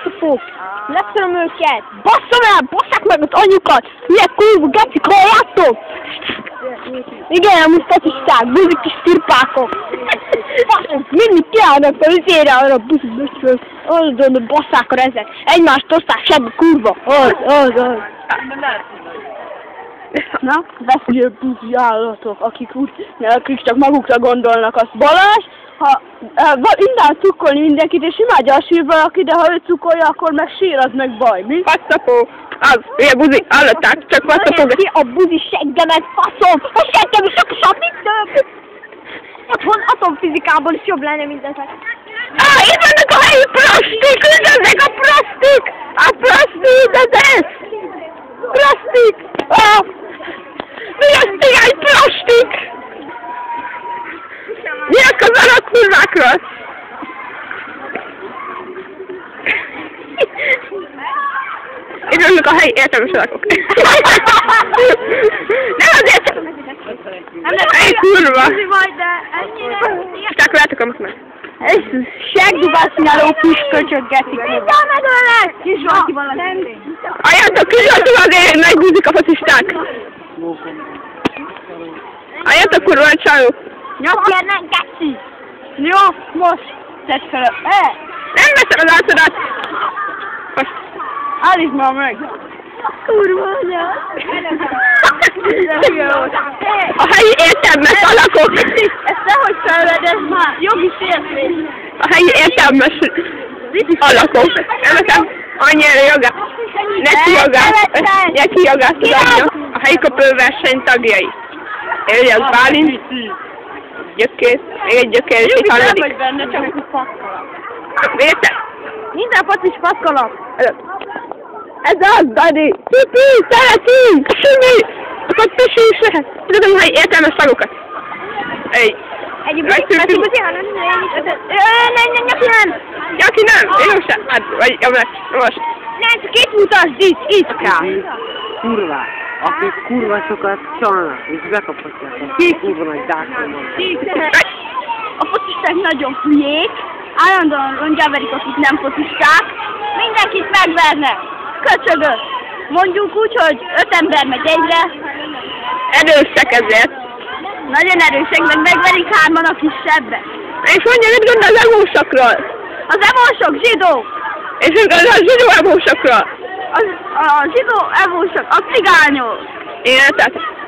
faszapók! Leszorom őket! Basszom el! Basszák meg az anyukat! Milyen kurva gecik, halljátok? Igen, amúgy feciszták, buzik kis tirpákok! Basszok, mindig kiállnak a üzére arra a buzik böcsről! Azon basszák a rezet! Egymást oszták sebbe, kurva! Az! Na, beszélő buzi állatok, akik csak magukra gondolnak, az Balázs, ha innen cukkolni mindenkit, és imádja a sír valaki, de ha ő cukkolja, akkor meg sír, az meg baj, mi? Faszapó! Az, ilyen buzi, hallották, csak faszapó! Ki a buzi seggemet, faszom! A seggem is okosabb, mint több! Otthon atomfizikából is jobb lenne mindezek. Itt vannak a helyi plastik! Üldözzek a plastik! A plastik, ez! Plastik! Mi az cigány plastik? Nyilatkozzanak kurvákról! Itt vannak a helyi értelmes alakok. Nem azért! Helyi kurva! Csak látok a meg. Ez segdubát csináló püsköcsök getik. Mindjárt megölnek! Kis Zsoltival az én. Halljátok, Kis Zsoltival azért megbúzik a faszisták. Halljátok, kurva csajok. Nyomkérnek, geci! Jó, most tedd fel a... Nem veszem az arcodat! Állítsd már meg! Kurva anya! A helyi értelmes alakok! Ezt nehogy felvedd, ez már jogi sértés! A helyi értelmes alakok! Nekem annyira jogát! Neki jogát tudatja a helyi köpőverseny tagjai. Elias Bálint, Gyökér, még egy Gyökér és egy harmadik. Nem vagy benne, csak egy faszkalap. Érted? Minden focis faszkalap! Ez az, Dani! Pipi, szeretünk! Simi! Akkor pisi is lehet! Tudom, hogy értelmes szagokat. Egy buzi, nem! Nyaki nem! Én sem! Hát, vagy, most. Nem, csak itt mutasd, itt kell! Kurva! Akik kurva sokat csalnak, és bekaphatják. Ki kurva nagy dákon van. A focisták nagyon hülyék, állandóan rongyáverik, akik nem focisták, mindenkit megvernek. Köcsögök! Mondjuk úgy, hogy 5 ember megy egyre. Erősek ezért. Nagyon erősek, meg megverik 3-an a kisebbek. És mondja, mit gondol az emósokról? Az emósok zsidók! És mit gondol a zsidó emósokról? A zsidó emósok, a cigányok! Érted?